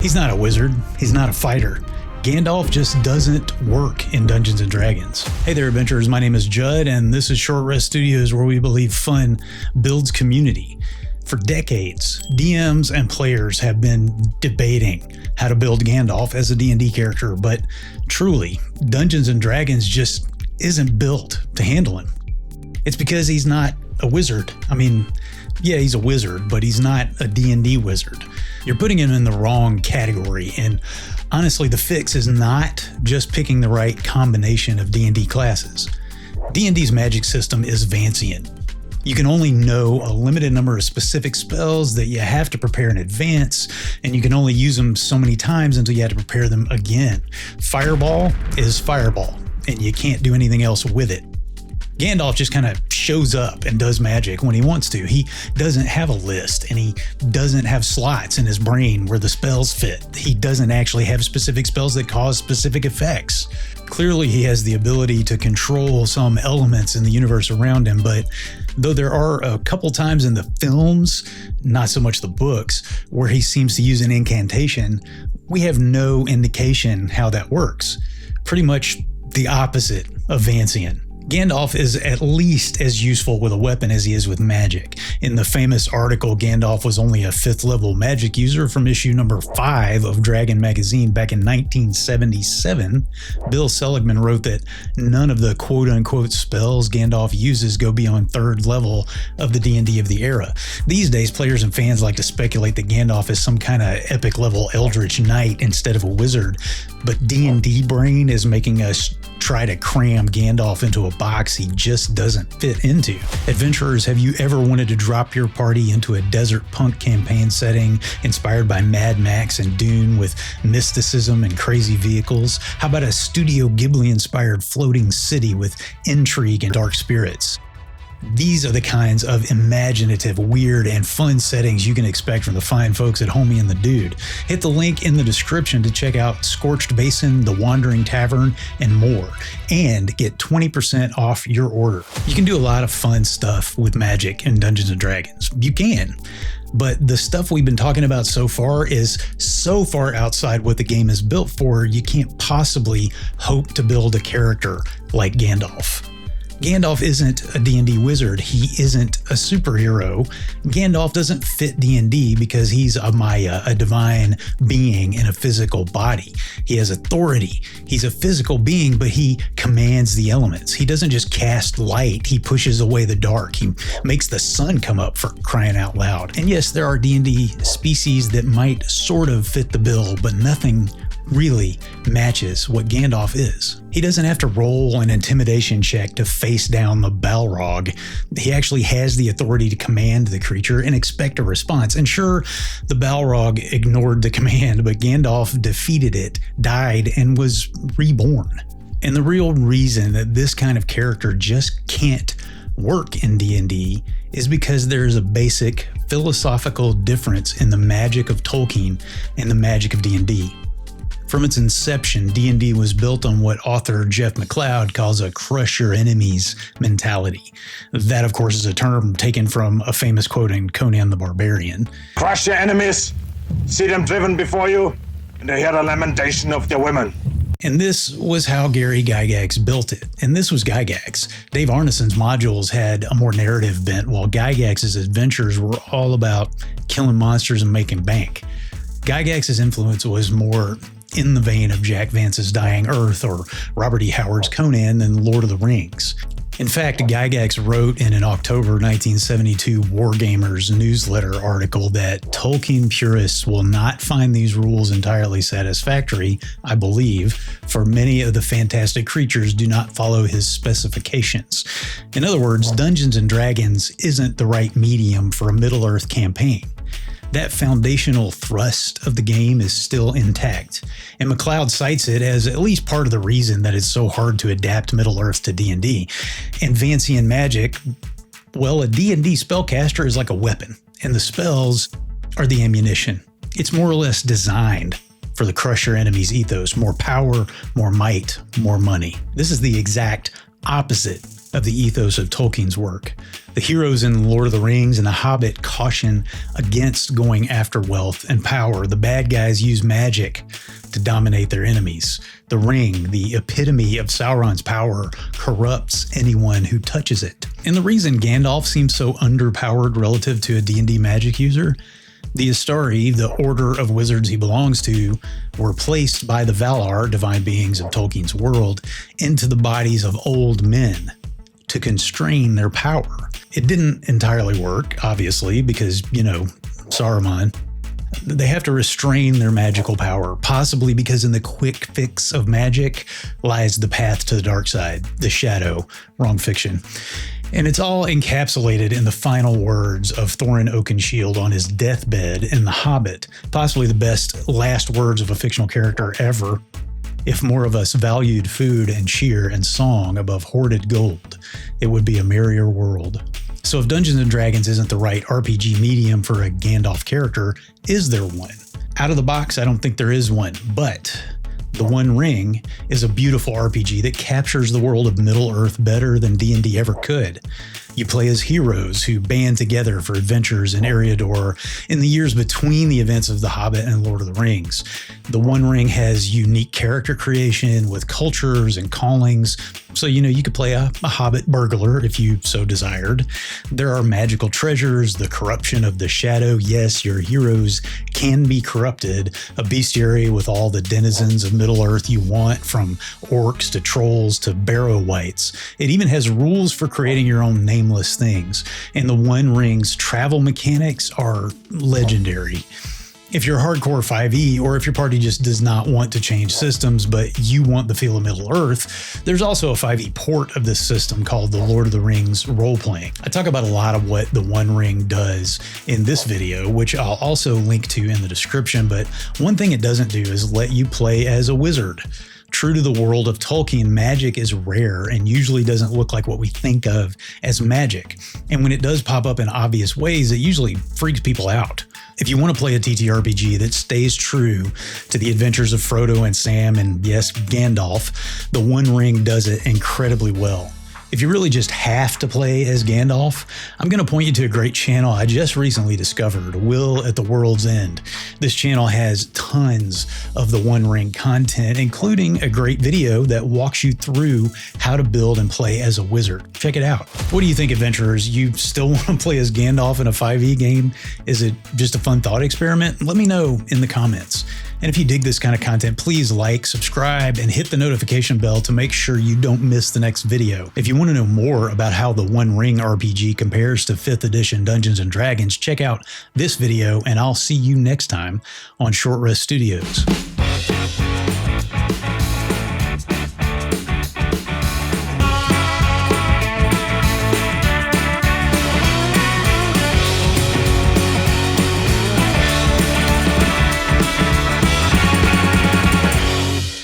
He's not a wizard. He's not a fighter. Gandalf just doesn't work in Dungeons & Dragons. Hey there, adventurers. My name is Judd, and this is Short Rest Studios, where we believe fun builds community. For decades, DMs and players have been debating how to build Gandalf as a D&D character, but truly, Dungeons & Dragons just isn't built to handle him. It's because he's not a wizard. I mean, yeah, he's a wizard, but he's not a D&D wizard. You're putting him in the wrong category, and honestly, the fix is not just picking the right combination of D&D classes. D&D's magic system is Vancian. You can only know a limited number of specific spells that you have to prepare in advance, and you can only use them so many times until you have to prepare them again. Fireball is fireball, and you can't do anything else with it. Gandalf just kind of shows up and does magic when he wants to. He doesn't have a list, and he doesn't have slots in his brain where the spells fit. He doesn't actually have specific spells that cause specific effects. Clearly, he has the ability to control some elements in the universe around him, but though there are a couple times in the films, not so much the books, where he seems to use an incantation, we have no indication how that works. Pretty much the opposite of Vancian. Gandalf is at least as useful with a weapon as he is with magic. In the famous article, Gandalf was only a 5th level magic user from issue number 5 of Dragon magazine back in 1977. Bill Seligman wrote that none of the quote-unquote spells Gandalf uses go beyond 3rd level of the D&D of the era. These days, players and fans like to speculate that Gandalf is some kind of epic level Eldritch Knight instead of a wizard, but D&D brain is making us try to cram Gandalf into a box he just doesn't fit into. Adventurers, have you ever wanted to drop your party into a desert punk campaign setting inspired by Mad Max and Dune with mysticism and crazy vehicles? How about a Studio Ghibli-inspired floating city with intrigue and dark spirits? These are the kinds of imaginative, weird, and fun settings you can expect from the fine folks at Homie and the Dude. Hit the link in the description to check out Scorched Basin, The Wandering Tavern, and more, and get 20% off your order. You can do a lot of fun stuff with magic in Dungeons & Dragons. You can. But the stuff we've been talking about so far is so far outside what the game is built for, you can't possibly hope to build a character like Gandalf. Gandalf isn't a D&D wizard. He isn't a superhero. Gandalf doesn't fit D&D because he's a Maia, a divine being in a physical body. He has authority. He's a physical being, but he commands the elements. He doesn't just cast light. He pushes away the dark. He makes the sun come up, for crying out loud. And yes, there are D&D species that might sort of fit the bill, but nothing really matches what Gandalf is. He doesn't have to roll an intimidation check to face down the Balrog. He actually has the authority to command the creature and expect a response. And sure, the Balrog ignored the command, but Gandalf defeated it, died, and was reborn. And the real reason that this kind of character just can't work in D&D is because there's a basic philosophical difference in the magic of Tolkien and the magic of D&D. From its inception, D&D was built on what author Jeff McLeod calls a crush your enemies mentality. That, of course, is a term taken from a famous quote in Conan the Barbarian. Crush your enemies, see them driven before you, and hear the lamentation of their women. And this was how Gary Gygax built it. And this was Gygax. Dave Arneson's modules had a more narrative bent, while Gygax's adventures were all about killing monsters and making bank. Gygax's influence was more in the vein of Jack Vance's Dying Earth or Robert E. Howard's Conan than Lord of the Rings. In fact, Gygax wrote in an October 1972 Wargamers newsletter article that Tolkien purists will not find these rules entirely satisfactory, I believe, for many of the fantastic creatures do not follow his specifications. In other words, Dungeons & Dragons isn't the right medium for a Middle-earth campaign. That foundational thrust of the game is still intact, and McLeod cites it as at least part of the reason that it's so hard to adapt Middle-earth to D&D. And Vancian magic, well, a D&D spellcaster is like a weapon, and the spells are the ammunition. It's more or less designed for the crush your enemy's ethos: more power, more might, more money. This is the exact opposite of the ethos of Tolkien's work. The heroes in Lord of the Rings and The Hobbit caution against going after wealth and power. The bad guys use magic to dominate their enemies. The ring, the epitome of Sauron's power, corrupts anyone who touches it. And the reason Gandalf seems so underpowered relative to a D&D magic user, the Istari, the order of wizards he belongs to, were placed by the Valar, divine beings of Tolkien's world, into the bodies of old men to constrain their power. It didn't entirely work, obviously, because, Saruman. They have to restrain their magical power, possibly because in the quick fix of magic lies the path to the dark side, the shadow, wrong fiction. And it's all encapsulated in the final words of Thorin Oakenshield on his deathbed in The Hobbit, possibly the best last words of a fictional character ever. If more of us valued food and cheer and song above hoarded gold, it would be a merrier world. So if Dungeons & Dragons isn't the right RPG medium for a Gandalf character, is there one? Out of the box, I don't think there is one, but The One Ring is a beautiful RPG that captures the world of Middle-earth better than D&D ever could. You play as heroes who band together for adventures in Eriador in the years between the events of The Hobbit and Lord of the Rings. The One Ring has unique character creation with cultures and callings, so you could play a Hobbit burglar if you so desired. There are magical treasures, the corruption of the shadow. Yes, your heroes can be corrupted, a bestiary with all the denizens of Middle-earth you want, from orcs to trolls to barrow wights. It even has rules for creating your own nameless things, and the One Ring's travel mechanics are legendary. If you're hardcore 5e, or if your party just does not want to change systems, but you want the feel of Middle-earth, there's also a 5e port of this system called the Lord of the Rings Roleplaying. I talk about a lot of what the One Ring does in this video, which I'll also link to in the description, but one thing it doesn't do is let you play as a wizard. True to the world of Tolkien, magic is rare and usually doesn't look like what we think of as magic. And when it does pop up in obvious ways, it usually freaks people out. If you want to play a TTRPG that stays true to the adventures of Frodo and Sam and, yes, Gandalf, The One Ring does it incredibly well. If you really just have to play as Gandalf, I'm going to point you to a great channel I just recently discovered, Will at the World's End. This channel has tons of the One Ring content, including a great video that walks you through how to build and play as a wizard. Check it out. What do you think, adventurers? You still want to play as Gandalf in a 5e game? Is it just a fun thought experiment? Let me know in the comments. And if you dig this kind of content, please like, subscribe, and hit the notification bell to make sure you don't miss the next video. If you want to know more about how the One Ring RPG compares to 5th edition Dungeons & Dragons, check out this video, and I'll see you next time on Short Rest Studios.